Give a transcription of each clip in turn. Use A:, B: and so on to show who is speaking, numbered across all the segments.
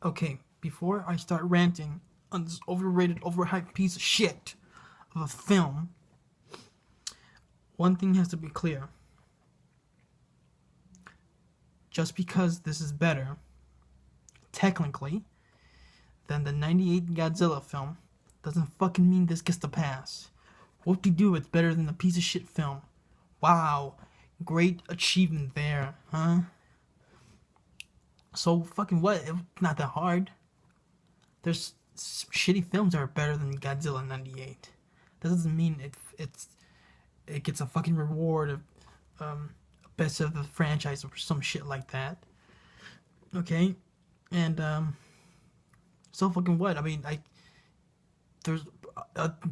A: Okay, before I start ranting on this overrated, overhyped piece of shit of a film, one thing has to be clear. Just because this is better, technically, than the 98 Godzilla film, doesn't fucking mean this gets the pass. What to do, it's better than the piece of shit film. Wow, great achievement there, huh? So fucking what? It's not that hard. There's shitty films that are better than Godzilla 98. That doesn't mean it gets a fucking reward of best of the franchise or some shit like that. Okay, and so fucking what? I mean, there's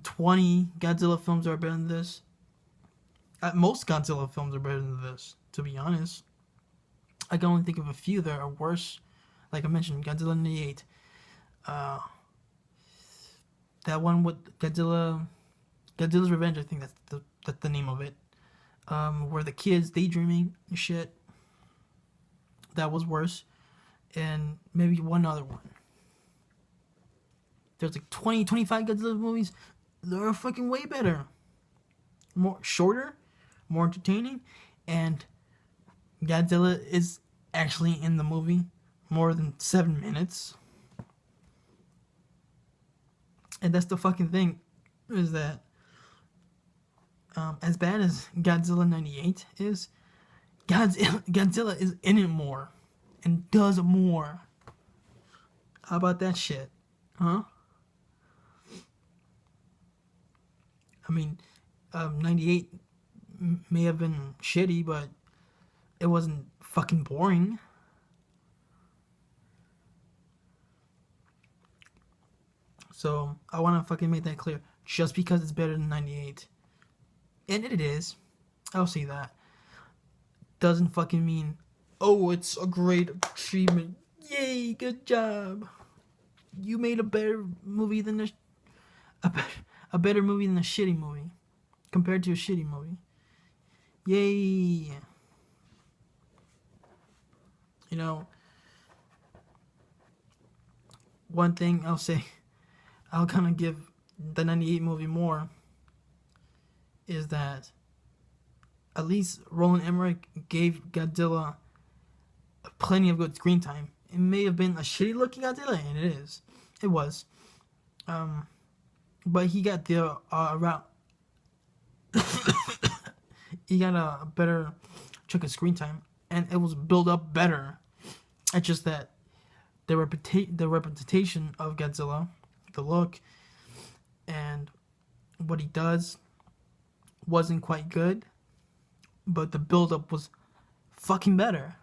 A: 20 Godzilla films that are better than this. Most Godzilla films are better than this, to be honest. I can only think of a few that are worse. Like I mentioned, Godzilla 98. That one with Godzilla's Revenge, I think that's the name of it. Where the kids daydreaming and shit. That was worse. And maybe one other one. There's like 20, 25 Godzilla movies. They're fucking way better. More shorter, more entertaining, and Godzilla is actually in the movie more than 7 minutes. And that's the fucking thing, is that as bad as Godzilla 98 is, Godzilla is in it more and does more. How about that shit? Huh? I mean, 98 may have been shitty, but it wasn't fucking boring. So, I want to fucking make that clear. Just because it's better than 98. And it is. I'll say that. Doesn't fucking mean, oh, it's a great achievement. Yay, good job. You made a better movie than a better movie than a shitty movie. Compared to a shitty movie. Yay. You know, one thing I'll say, I'll kind of give the 98 movie more, is that at least Roland Emmerich gave Godzilla plenty of good screen time. It may have been a shitty looking Godzilla, and it is. It was. But he got the route. He got a better chunk of screen time, and it was built up better. It's just that the representation of Godzilla, the look, and what he does wasn't quite good, but the build-up was fucking better.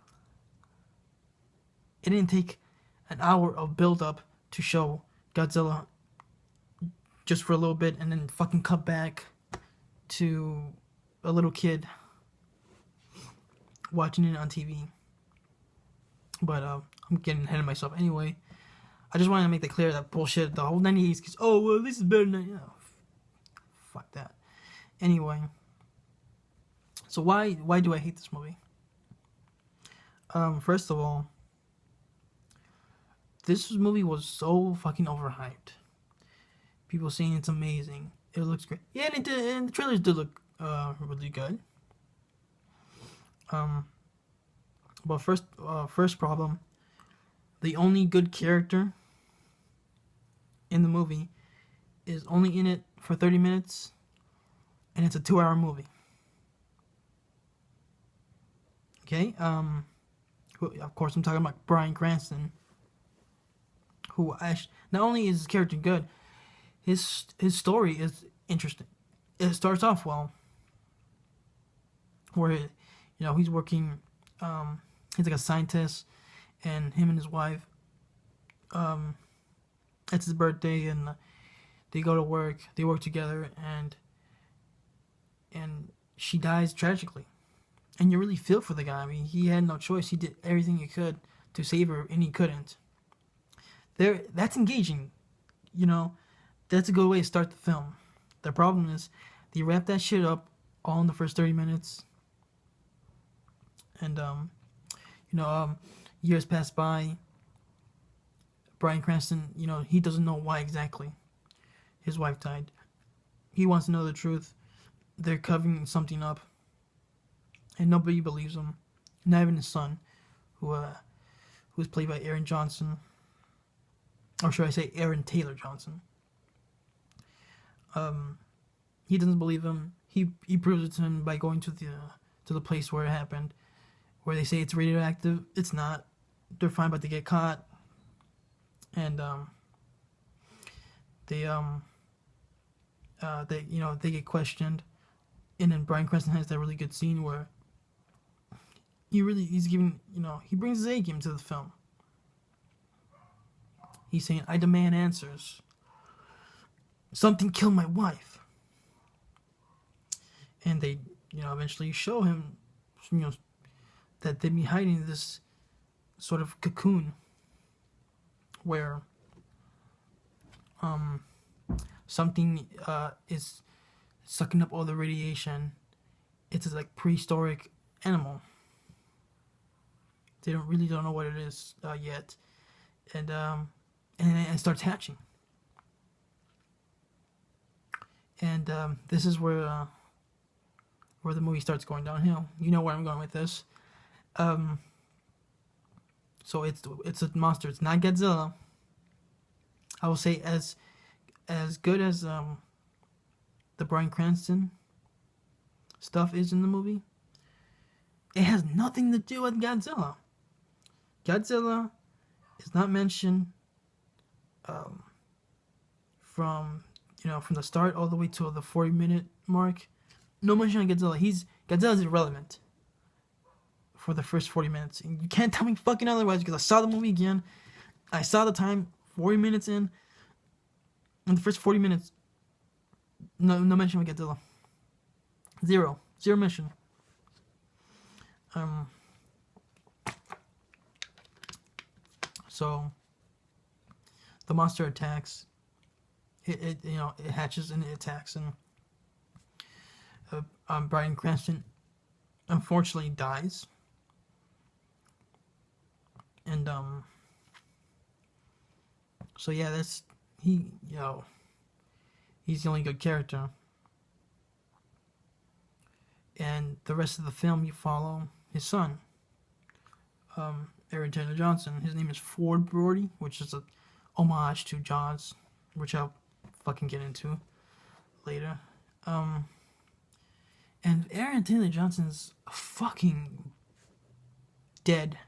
A: It didn't take an hour of build-up to show Godzilla just for a little bit and then fucking cut back to a little kid watching it on TV. But I'm getting ahead of myself anyway. I just wanted to make that clear, that bullshit, the whole 98s, because, oh, well, this is better than, oh, fuck that. Anyway, so why do I hate this movie? First of all, this movie was so fucking overhyped. People saying it's amazing. It looks great. Yeah, and it did, and the trailers did look really good. But first problem, the only good character in the movie is only in it for 30 minutes, and it's a 2-hour movie. Okay, of course I'm talking about Bryan Cranston, who actually, not only is his character good, his story is interesting. It starts off well, where he's working, he's like a scientist, and him and his wife, it's his birthday, and they go to work, they work together, and she dies tragically. And you really feel for the guy. I mean, he had no choice. He did everything he could to save her, and he couldn't. That's engaging. That's a good way to start the film. The problem is, they wrap that shit up all in the first 30 minutes. And, years pass by. Bryan Cranston, he doesn't know why exactly his wife died. He wants to know the truth. They're covering something up, and nobody believes him. Not even his son, who's played by Aaron Johnson, or should I say Aaron Taylor Johnson. He doesn't believe him. He proves it to him by going to the place where it happened, where they say it's radioactive. It's not. They're fine, but they get caught, and they get questioned, and then Bryan Cranston has that really good scene where he's giving, he brings his A game to the film. He's saying, "I demand answers. Something killed my wife." And they, eventually show him, that they'd be hiding this sort of cocoon where something is sucking up all the radiation. It's a prehistoric animal. They don't know what it is yet, and it starts hatching. And this is where the movie starts going downhill. You know where I'm going with this. So it's a monster. It's not Godzilla. I will say as good as the Bryan Cranston stuff is in the movie, it has nothing to do with Godzilla. Godzilla is not mentioned from the start all the way to the 40-minute mark. No mention of Godzilla. Godzilla's irrelevant for the first 40 minutes. And you can't tell me fucking otherwise, because I saw the movie again. I saw the time, 40 minutes in the first 40 minutes, no mention of Godzilla. Zero mention. So the monster attacks. It hatches and it attacks, and Bryan Cranston unfortunately dies. And so yeah, he's the only good character. And the rest of the film, you follow his son, Aaron Taylor Johnson. His name is Ford Brody, which is a homage to Jaws, which I'll fucking get into later. And Aaron Taylor Johnson's fucking dead.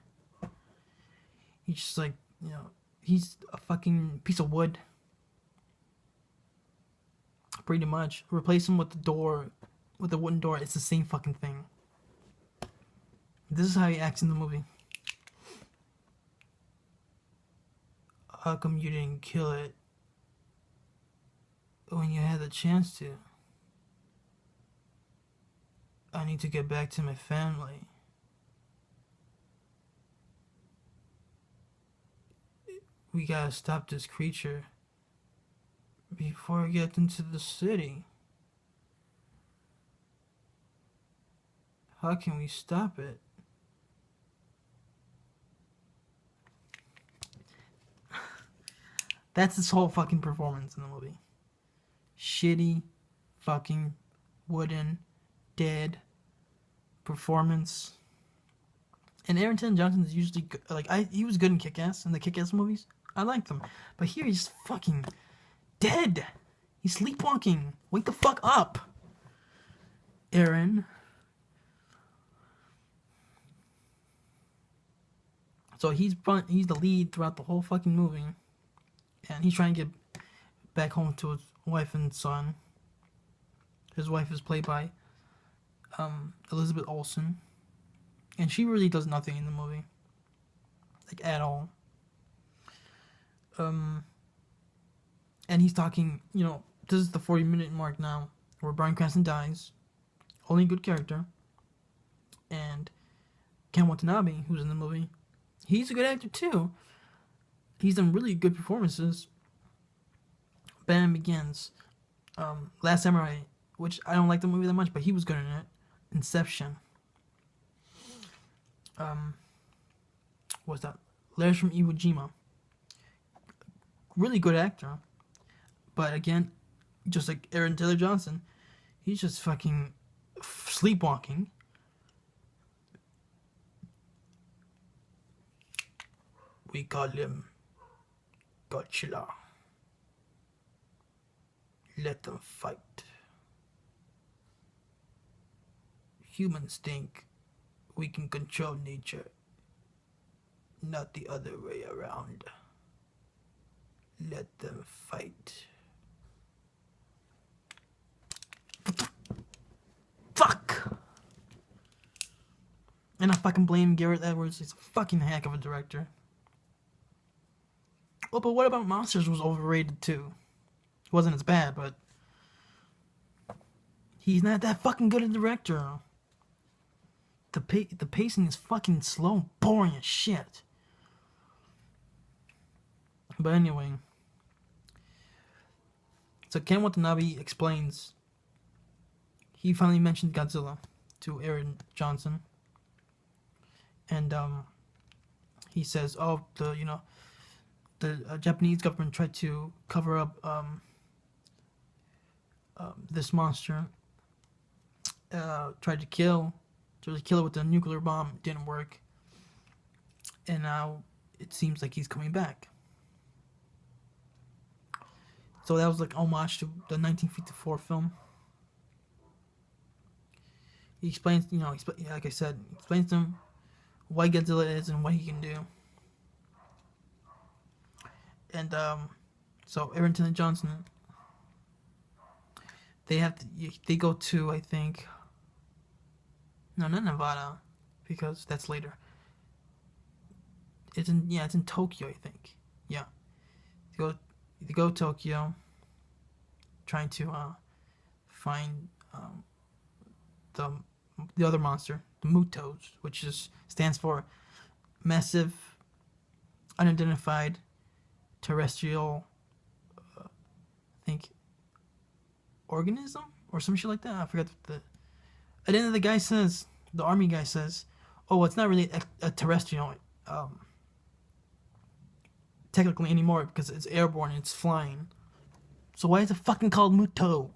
A: He's just he's a fucking piece of wood. Pretty much. Replace him with the wooden door. It's the same fucking thing. This is how he acts in the movie. How come you didn't kill it when you had the chance to? I need to get back to my family. We gotta stop this creature before it gets into the city. How can we stop it? That's his whole fucking performance in the movie. Shitty, fucking, wooden, dead performance. And Aaron Taylor Johnson is usually good. He was good in Kick-Ass, in the Kick-Ass movies. I liked him. But here he's fucking dead. He's sleepwalking. Wake the fuck up, Aaron. So he's the lead throughout the whole fucking movie. And he's trying to get back home to his wife and son. His wife is played by Elizabeth Olson. And she really does nothing in the movie. At all. And he's talking, this is the 40-minute mark now, where Bryan Cranston dies. Only good character. And Ken Watanabe, who's in the movie, he's a good actor too. He's done really good performances. Batman Begins. Last Samurai, which I don't like the movie that much, but he was good in it. Inception. What's that? Letters from Iwo Jima. really good actor. But again, just like Aaron Taylor Johnson, he's just fucking sleepwalking. We call him Godzilla. Let them fight. Humans think we can control nature, not the other way around. Let them fight. Fuck! And I fucking blame Gareth Edwards. He's a fucking heck of a director. Well, but what about Monsters was overrated too? It wasn't as bad, but he's not that fucking good a director. The pacing is fucking slow and boring as shit. But anyway, so Ken Watanabe explains. He finally mentioned Godzilla to Aaron Johnson, and he says, "Oh, the Japanese government tried to cover up this monster. Tried to kill it with a nuclear bomb. It didn't work, and now it seems like he's coming back." So that was like homage to the 1954 film. He explains, like I said, he explains to him what Godzilla is and what he can do. And so Aaron Taylor Johnson, they go to, I think, no, not Nevada, because that's later. It's in Tokyo, I think. Yeah, they go to Tokyo, trying to find the other monster, the Mutos, which stands for Massive Unidentified Terrestrial, I think, organism or some shit like that. I forgot at the end of the army guy says, "Oh, it's not really a terrestrial technically anymore because it's airborne and it's flying. So why is it fucking called Muto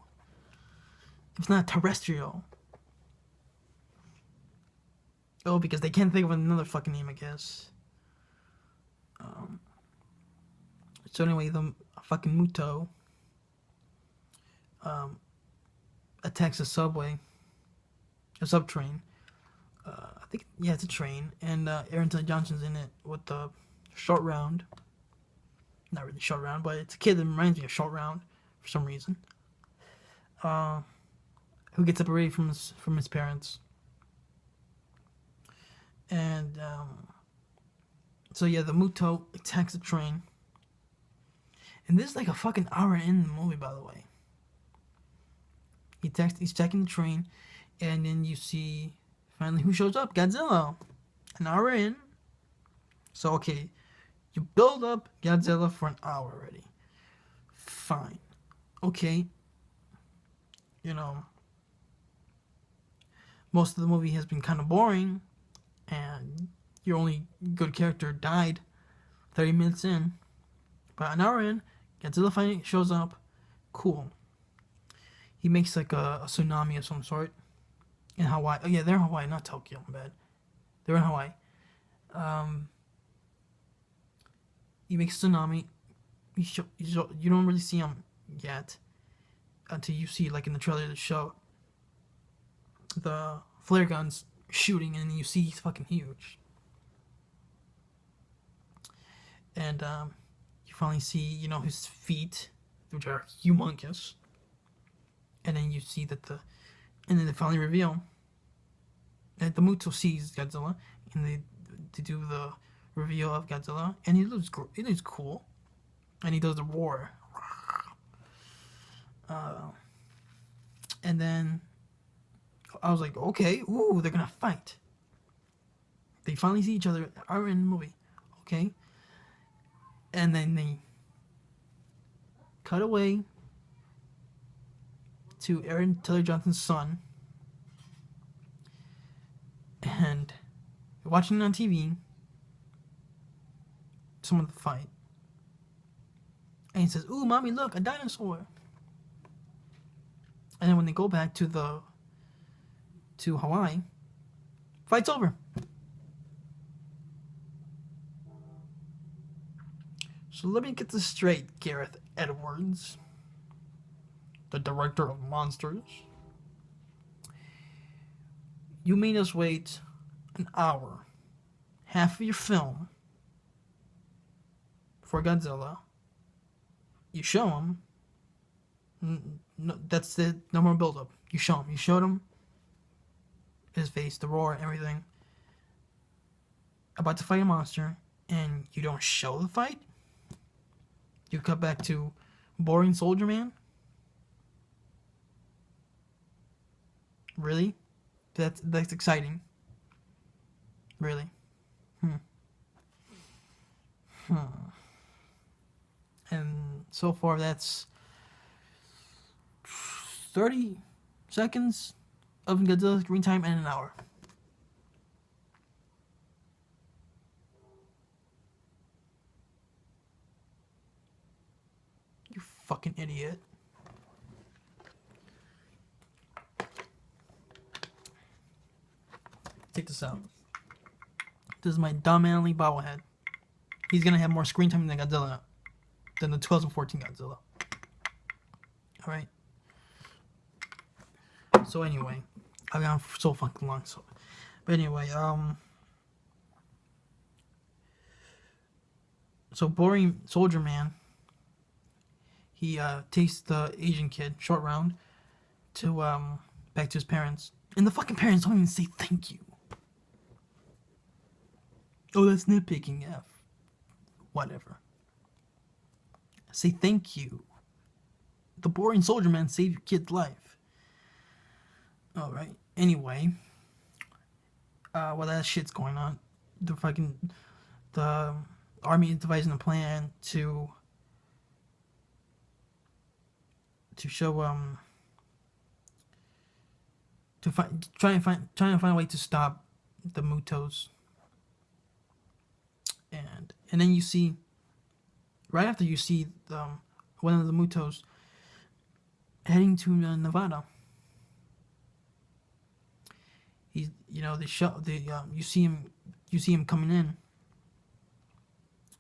A: if it's not terrestrial?" Oh, because they can't think of another fucking name, I guess. So anyway, the fucking Muto attacks a subtrain. I think, yeah, it's a train, and Aaron Taylor Johnson's in it with the short round. Not really short round, but it's a kid that reminds me of short round for some reason. Who gets separated from his parents. And so yeah, the Muto attacks the train. And this is like a fucking hour in the movie, by the way. He's attacking the train, and then you see finally who shows up? Godzilla. An hour in. So okay, you build up Godzilla for an hour already. Fine. Okay. Most of the movie has been kind of boring, and your only good character died 30 minutes in. But an hour in, Godzilla finally shows up. Cool. He makes like a tsunami of some sort in Hawaii. Oh yeah, they're in Hawaii, not Tokyo. I'm bad. They're in Hawaii. He makes a tsunami. You don't really see him yet until you see, like in the trailer of the show, the flare guns shooting, and you see he's fucking huge. And you finally see, his feet, which are humongous. And then you see and then they finally reveal that the Muto sees Godzilla, and they do the reveal of Godzilla, and he looks cool, and he does the roar. And then I was like, okay, ooh, they're gonna fight. They finally see each other, are in the movie, okay, and then they cut away to Aaron Taylor Johnson's son, and watching it on TV, some of the fight. And he says, "Ooh, mommy, look, a dinosaur." And then when they go back to Hawaii, fight's over. So let me get this straight, Gareth Edwards, the director of Monsters. You made us wait an hour, half of your film, for Godzilla. You show him. No, that's it. No more build-up. You show him. You showed him his face, the roar, everything. About to fight a monster, and you don't show the fight? You cut back to boring Soldier Man? Really? That's exciting. Really? And so far that's 30 seconds of Godzilla's screen time and an hour. You fucking idiot. Take this out. This is my dumb manly bobblehead. He's gonna have more screen time than Godzilla, than the 2014 Godzilla. Alright? So anyway, I've gone so fucking long, but anyway, so boring Soldier Man, he takes the Asian kid, Short Round, to back to his parents, and the fucking parents don't even say thank you. Oh, that's nitpicking, F. Whatever. Say thank you. The boring Soldier Man saved your kid's life. Alright, anyway. While that shit's going on, the army is devising a plan to show, trying to find a way to stop the Mutos. And then you see, right after you see one of the Mutos heading to Nevada. He's, you see him coming in,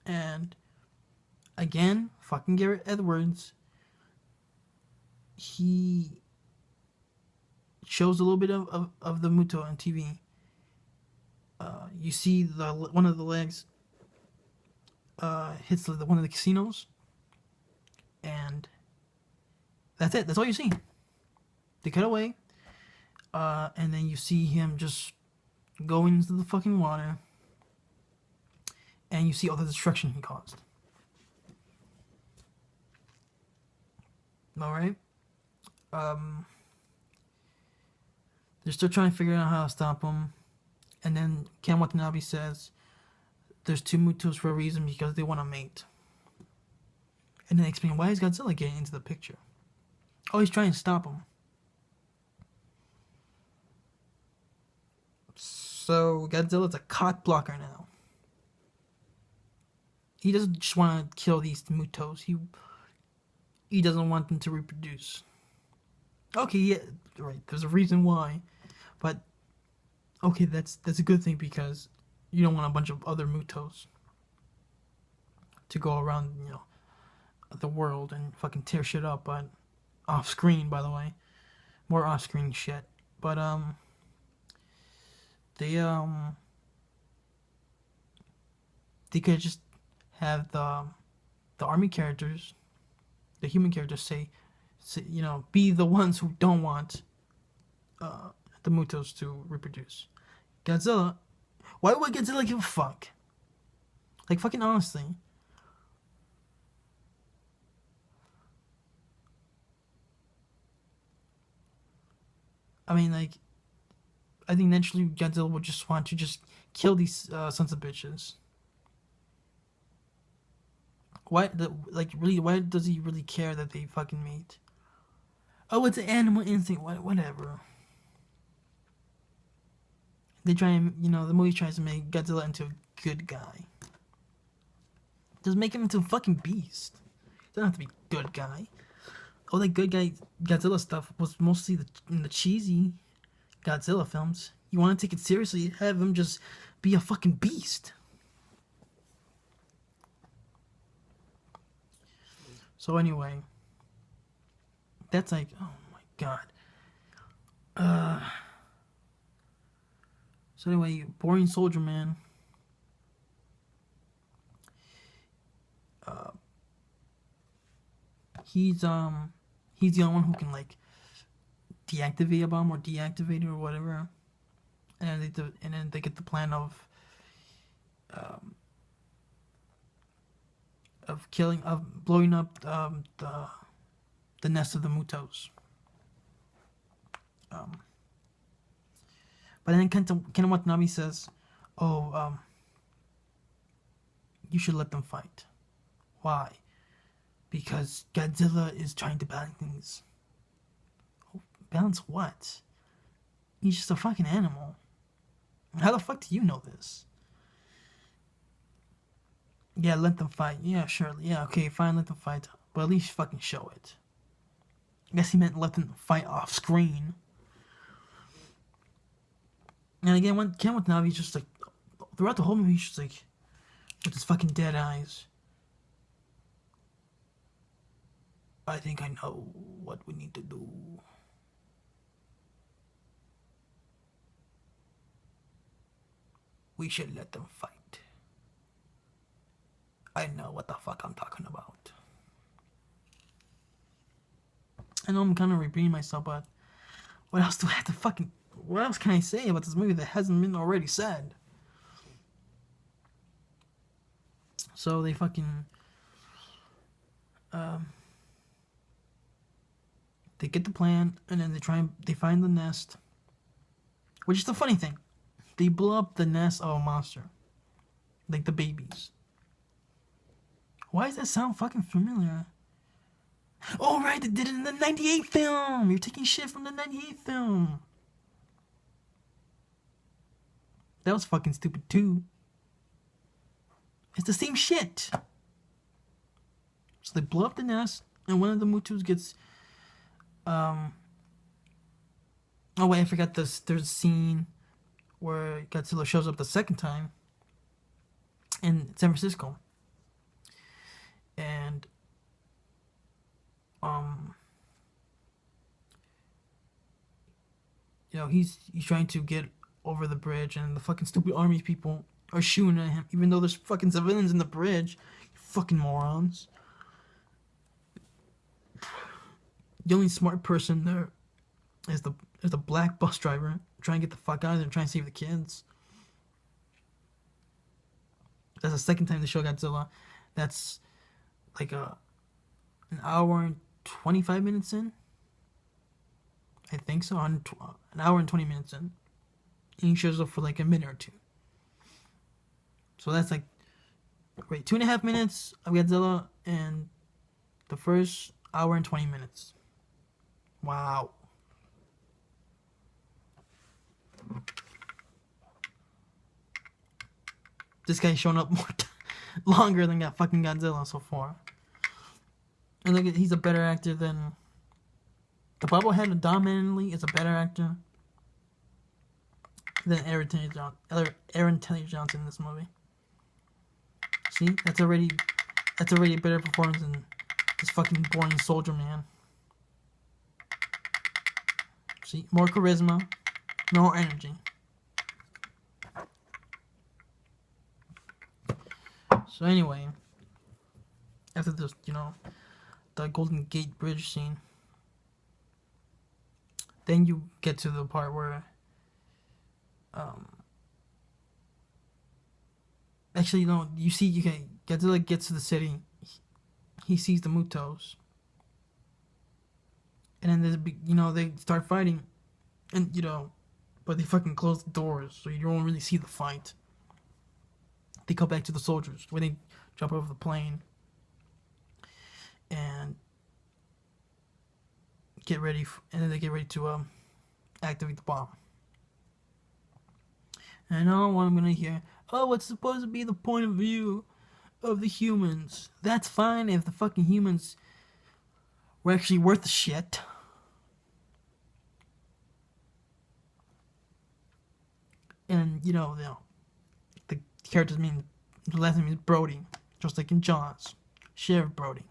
A: and again, fucking Gareth Edwards. He shows a little bit of the Muto on TV. You see one of the legs hits one of the casinos, and that's it. That's all you see. They cut away, and then you see him just go into the fucking water, and you see all the destruction he caused. Alright? They're still trying to figure out how to stop him, and then Ken Watanabe says there's two Mutos for a reason, because they want to mate. And then they explain, why is Godzilla getting into the picture? Oh, he's trying to stop him. So Godzilla's a cock blocker now. He doesn't just want to kill these Mutos. He doesn't want them to reproduce. Okay, yeah, right. There's a reason why, but okay, that's a good thing, because you don't want a bunch of other Mutos to go around, the world and fucking tear shit up, but off screen, by the way. More off screen shit. But they could just have the army characters, the human characters say, be the ones who don't want the Mutos to reproduce. Godzilla, why would Godzilla give a fuck? Like, fucking honestly. I mean, like, I think naturally Godzilla would just want to just kill these sons of bitches. Why does he really care that they fucking mate? Oh, it's an animal instinct. Whatever. They try and, the movie tries to make Godzilla into a good guy. Just make him into a fucking beast. Doesn't have to be good guy. All that good guy Godzilla stuff was mostly in the cheesy Godzilla films. You want to take it seriously, have him just be a fucking beast. So anyway, that's like, oh my god. So anyway, boring soldier man. He's the only one who can like deactivate a bomb or deactivate it or whatever, and then they get the plan of blowing up the nest of the Mutos. But then Ken Watanabe says, "Oh, you should let them fight. Why? Because Godzilla is trying to balance things." Oh, balance what? He's just a fucking animal. How the fuck do you know this? Yeah, let them fight. Yeah, sure. Yeah, okay, fine, let them fight. But at least fucking show it. I guess he meant let them fight off screen. And again, when Ken Watanabe's just like, throughout the whole movie, he's just like, with his fucking dead eyes. I think I know what we need to do. We should let them fight. I know what the fuck I'm talking about. I know I'm kind of repeating myself, but what else do I have to fucking... What else can I say about this movie that hasn't been already said? So they fucking... they get the plan, and then they find the nest. Which is the funny thing. They blow up the nest of a monster. Like the babies. Why does that sound fucking familiar? Oh right, they did it in the 98 film! You're taking shit from the 98 film. That was fucking stupid too. It's the same shit. So they blow up the nest, and one of the Mutus gets... Oh wait, I forgot this. There's a scene where Godzilla shows up the second time in San Francisco. And you know, he's trying to get over the bridge, and the fucking stupid army people are shooting at him, even though there's fucking civilians in the bridge. You fucking morons. The only smart person there is the black bus driver trying to get the fuck out of there, trying to save the kids. That's the second time they show Godzilla. That's like an hour and 25 minutes in. I think so. An hour and 20 minutes in. And he shows up for like a minute or two. So that's like, wait, 2.5 minutes of Godzilla and the first hour and 20 minutes. Wow. This guy's shown up longer than that fucking Godzilla so far. And look, he's a better actor than... The bobblehead dominantly is a better actor than Aaron Taylor Johnson in this movie. See? That's already a better performance than this fucking boring soldier man. See? More charisma. More energy. So anyway, after this, you know, the Golden Gate Bridge scene, then you get to the part where, actually, no, you see, Godzilla gets to the city, he sees the Mutos, and then there's, you know, they start fighting, and, you know, but they fucking close the doors, so you don't really see the fight. They go back to the soldiers when they jump over the plane and get ready, and then they get ready to activate the bomb. And I know what I'm gonna hear. Oh, what's supposed to be the point of view? of the humans. That's fine if the fucking humans were actually worth the shit. And, the character's mean, the last name is Brody, just like in Jaws. Sheriff Brody.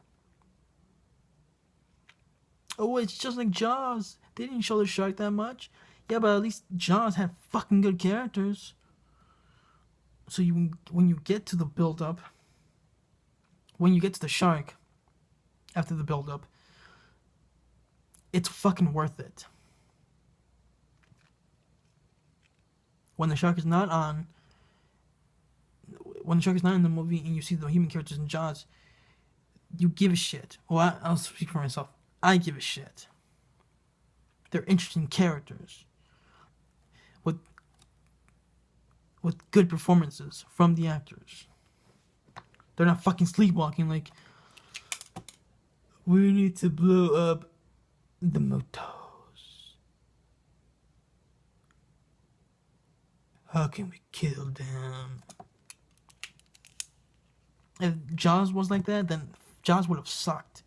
A: Oh, it's just like Jaws. They didn't show the shark that much. Yeah, but at least Jaws had fucking good characters. So when you get to the build-up, when you get to the shark, after the build-up, it's fucking worth it. When the shark is not in the movie and you see the human characters in Jaws, you give a shit. Well, I'll speak for myself. I give a shit. They're interesting characters with good performances from the actors. They're not fucking sleepwalking like, we need to blow up the Motos. How can we kill them? If Jaws was like that, then Jaws would have sucked.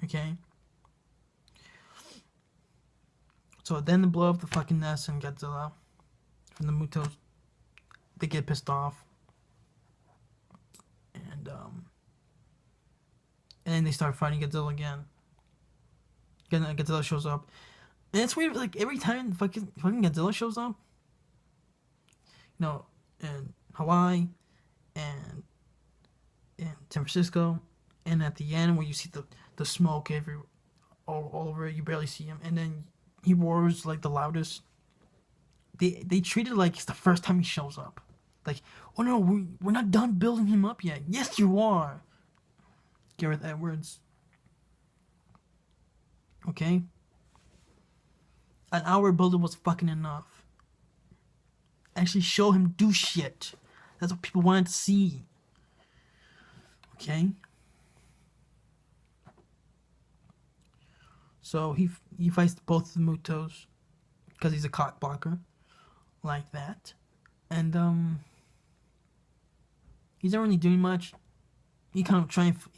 A: Okay? So then they blow up the fucking nest and Godzilla from the Motos. They get pissed off. And then they start fighting Godzilla again. Godzilla shows up. And it's weird, like, every time fucking Godzilla shows up, in Hawaii and in San Francisco, and at the end where you see the smoke all over it, you barely see him, and then he roars like the loudest. They treat it like it's the first time he shows up. Like, oh no, we're not done building him up yet. Yes, you are. Gareth Edwards. Okay? An hour build-up was fucking enough. Actually show him do shit. That's what people wanted to see. Okay? So he fights both the Mutos because he's a cock blocker. Like that. And he's not really doing much. He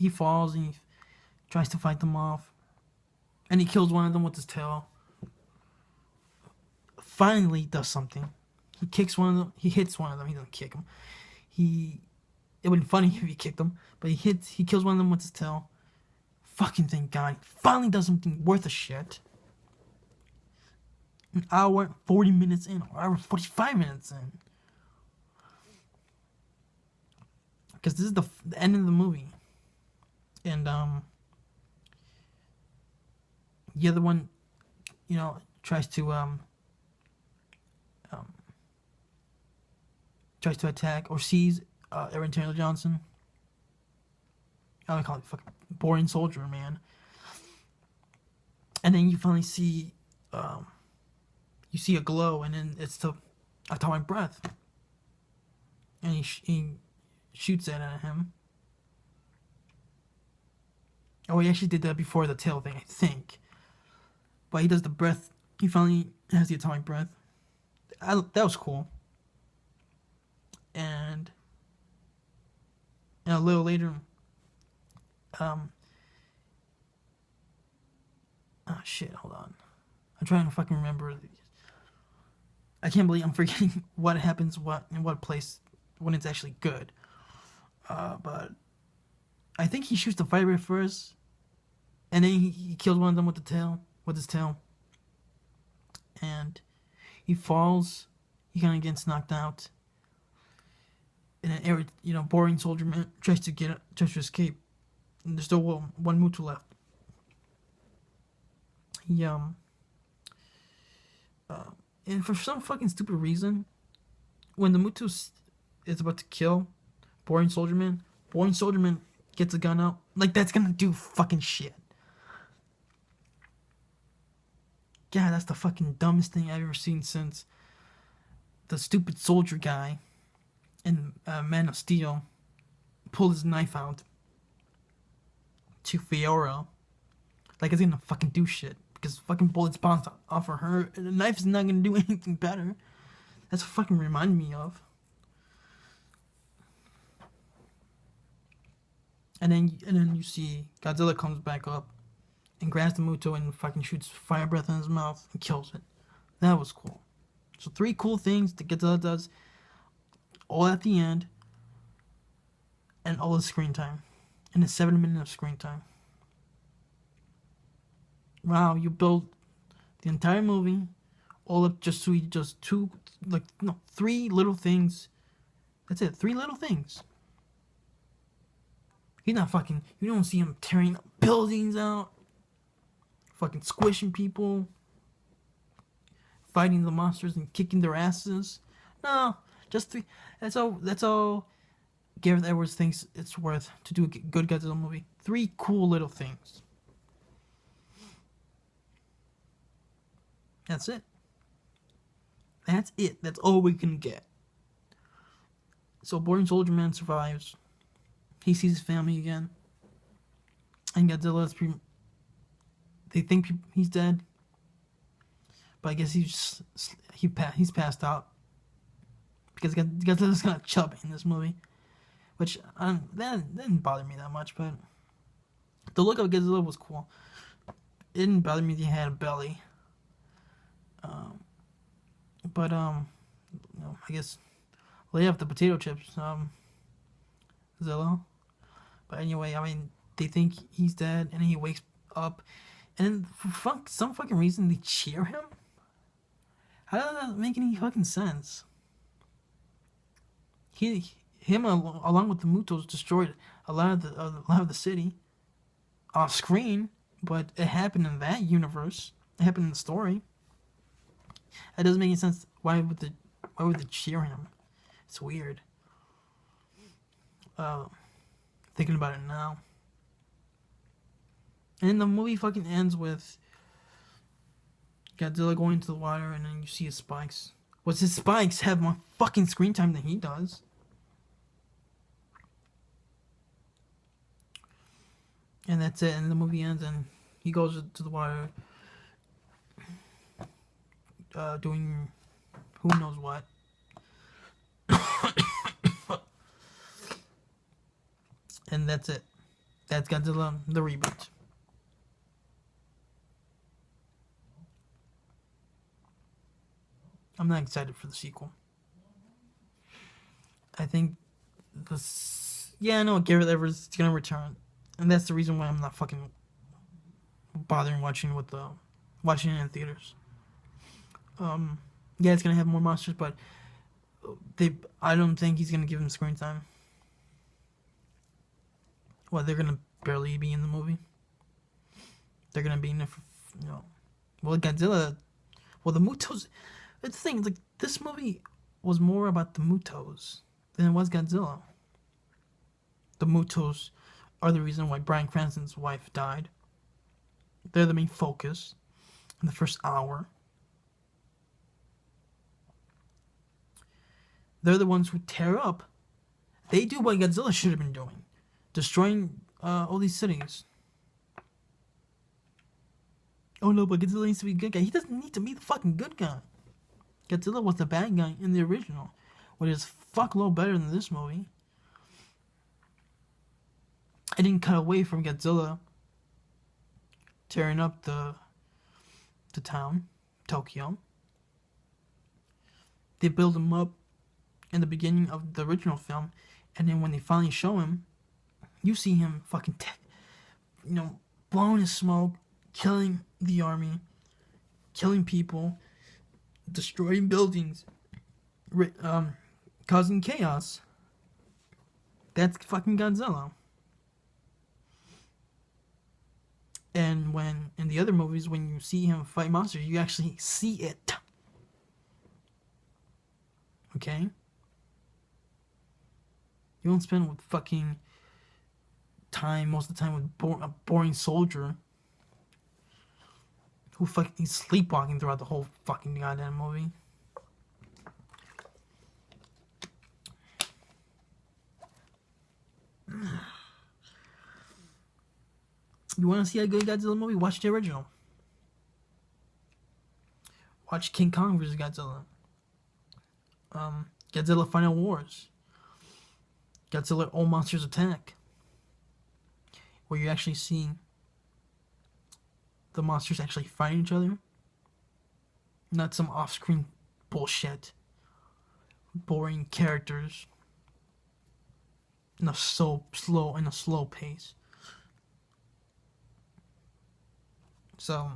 A: falls and he tries to fight them off. And he kills one of them with his tail. Finally does something. He kicks one of them. He hits one of them. He doesn't kick him. It would be funny if he kicked him, but he kills one of them with his tail. Fucking thank God. He finally does something worth a shit. An hour, 40 minutes in, or hour, 45 minutes in. Because this is the end of the movie. And, the other one, tries to attack or sees Aaron Taylor Johnson. I would call it fucking boring soldier, man. And then you finally see, a glow, and then it's the atomic breath, and he shoots it at him. Oh, he actually did that before the tail thing, I think. But he does the breath. He finally has the atomic breath. That was cool. And a little later, oh shit, hold on. I'm trying to fucking remember. I can't believe I'm forgetting what happens, in what place, when it's actually good. But I think he shoots the fighter first, and then he kills one of them with his tail. And he falls. He kind of gets knocked out. And then boring soldier man tries to escape. And there's still one Mutu left. He and for some fucking stupid reason, when the Mutu is about to kill boring soldier man gets a gun out. Like, that's gonna do fucking shit. Yeah, that's the fucking dumbest thing I've ever seen since the stupid soldier guy in Man of Steel pulled his knife out to Fiora. Like, it's gonna fucking do shit. Because fucking bullets bounced off of her, and the knife is not gonna do anything better. That's what fucking reminded me of. and then you see Godzilla comes back up and grabs the Muto and fucking shoots fire breath in his mouth and kills it. That was cool. So 3 cool things that Godzilla does, all at the end, and all the screen time, and it's 7 minutes of screen time. Wow, you built the entire movie all up just to just 3 little things. That's it, 3 little things. He's not fucking. You don't see him tearing buildings out, fucking squishing people, fighting the monsters and kicking their asses. No, just 3. That's all. Gareth Edwards thinks it's worth to do a good Godzilla movie. 3 cool little things. That's it. That's it. That's all we can get. So Boring Soldier Man survives. He sees his family again. And Godzilla is they think he's dead. But I guess he's passed out. Because Godzilla's kind of chubby in this movie. Which, that didn't bother me that much. But the look of Godzilla was cool. It didn't bother me that he had a belly. I guess lay off the potato chips, Zilla. But anyway, I mean, they think he's dead, and then he wakes up, and for some fucking reason they cheer him. How does that make any fucking sense? Him along with the Mutos destroyed a lot of the city off screen, but it happened in that universe. It happened in the story. That doesn't make any sense. Why would they cheer him? It's weird. Thinking about it now. And then the movie fucking ends with Godzilla going into the water, and then you see his spikes. What's his spikes have more fucking screen time than he does? And that's it. And the movie ends, and he goes to the water, doing who knows what. And that's it. That's Godzilla, the reboot. I'm not excited for the sequel. I think Gareth Edwards is gonna return, and that's the reason why I'm not fucking bothering watching it in theaters. Yeah, it's gonna have more monsters, but I don't think he's gonna give him screen time. Well, they're gonna barely be in the movie. They're gonna be in it for, well, Godzilla. Well, the Mutos. It's the thing. It's like this movie was more about the Mutos than it was Godzilla. The Mutos are the reason why Bryan Cranston's wife died. They're the main focus in the first hour. They're the ones who tear up. They do what Godzilla should have been doing. Destroying all these cities. Oh no, but Godzilla needs to be a good guy. He doesn't need to be the fucking good guy. Godzilla was the bad guy in the original, which is fuckload better than this movie. I didn't cut away from Godzilla tearing up the town, Tokyo. They build him up in the beginning of the original film, and then when they finally show him, you see him fucking, blowing his smoke, killing the army, killing people, destroying buildings, causing chaos. That's fucking Godzilla. And when in the other movies, when you see him fight monsters, you actually see it. Okay? You don't spend with fucking time most of the time with a boring soldier who fucking sleepwalking throughout the whole fucking goddamn movie. You want to see a good Godzilla movie? Watch the original. Watch King Kong vs. Godzilla. Godzilla Final Wars. Godzilla All Monsters Attack. where you actually see the monsters actually fighting each other, not some off-screen bullshit, boring characters in a slow pace. So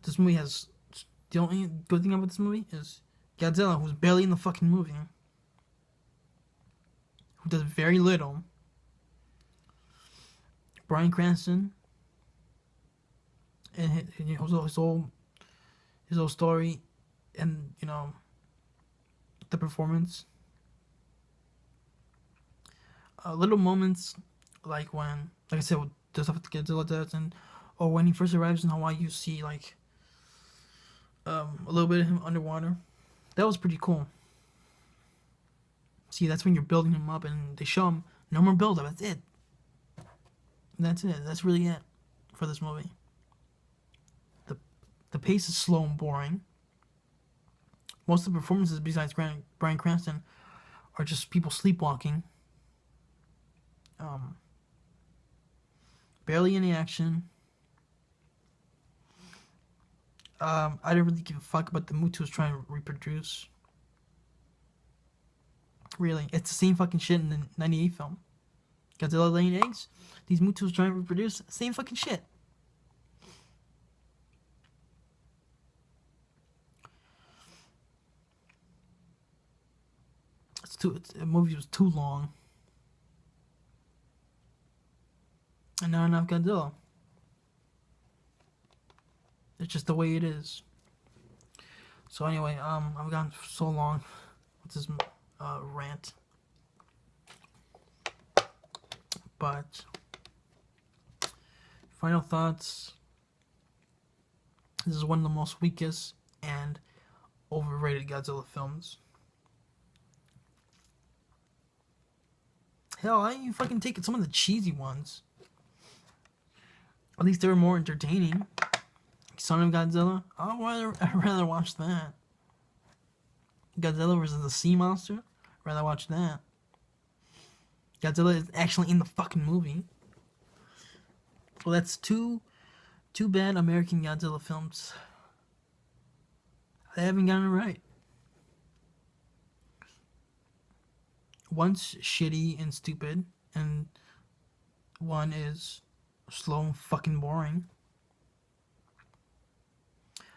A: this movie has, the only good thing about this movie is Godzilla, who's barely in the fucking movie, who does very little. Bryan Cranston and his whole story, and the performance. Little moments like I said, with the stuff with Godzilla does, or when he first arrives in Hawaii, you see a little bit of him underwater. That was pretty cool. See, that's when you're building him up, and they show him no more build up. That's it. That's it. That's really it for this movie. The pace is slow and boring. Most of the performances, besides Bryan Cranston, are just people sleepwalking. Barely any action. I didn't really give a fuck about the Mutos trying to reproduce. Really, it's the same fucking shit in the '98 film. Godzilla laying eggs. These Mutos trying to reproduce. Same fucking shit. The movie was too long. And not enough Godzilla. It's just the way it is. So anyway, I've gone so long with this rant. But final thoughts. This is one of the most weakest and overrated Godzilla films. Hell, why don't you fucking take some of the cheesy ones? At least they were more entertaining. Son of Godzilla? I'd rather watch that. Godzilla versus the Sea Monster? I'd rather watch that. Godzilla is actually in the fucking movie. Well, that's two bad American Godzilla films. They haven't gotten it right. One's shitty and stupid, and one is slow and fucking boring.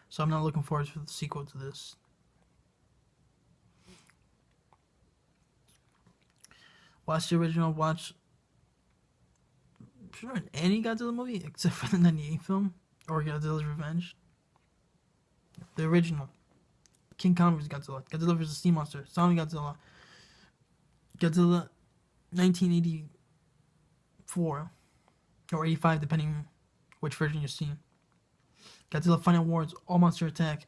A: So I'm not looking forward to the sequel to this. Watch the original, watch any Godzilla movie except for the '98 film or Godzilla's Revenge. The original. King Kong vs. Godzilla. Godzilla vs. Sea Monster. Son of Godzilla. Godzilla 1984 or 85, depending which version you've seen. Godzilla Final Wars, All Monster Attack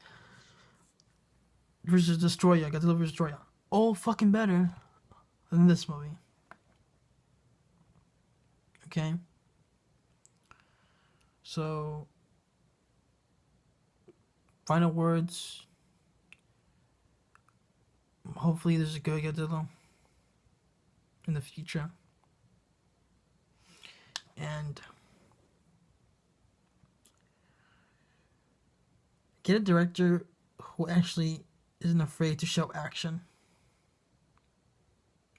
A: versus Destroyer, Godzilla vs. Destroyer. All fucking better than this movie. Okay? So, final words. Hopefully there's a good Godzilla in the future. And get a director who actually isn't afraid to show action.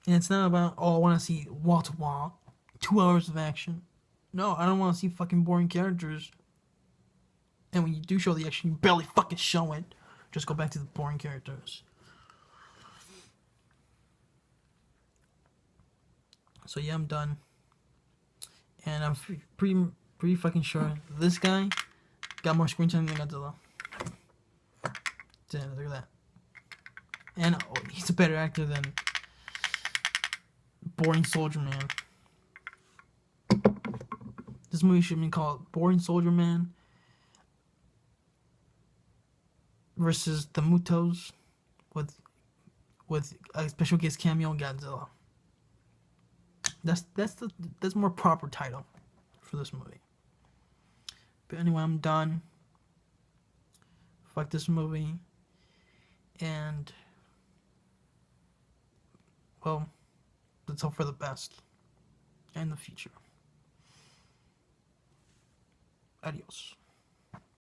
A: And it's not about, I want to see wall to wall, 2 hours of action. No, I don't want to see fucking boring characters. And when you do show the action, you barely fucking show it. Just go back to the boring characters. So yeah, I'm done. And I'm pretty fucking sure this guy got more screen time than Godzilla. Damn, look at that. And he's a better actor than Boring Soldier Man. This movie should be called Boring Soldier Man versus the Mutos with a special guest cameo Godzilla. That's more proper title for this movie. But anyway, I'm done. Fuck this movie. And well, let's hope for the best. and the future. Adios.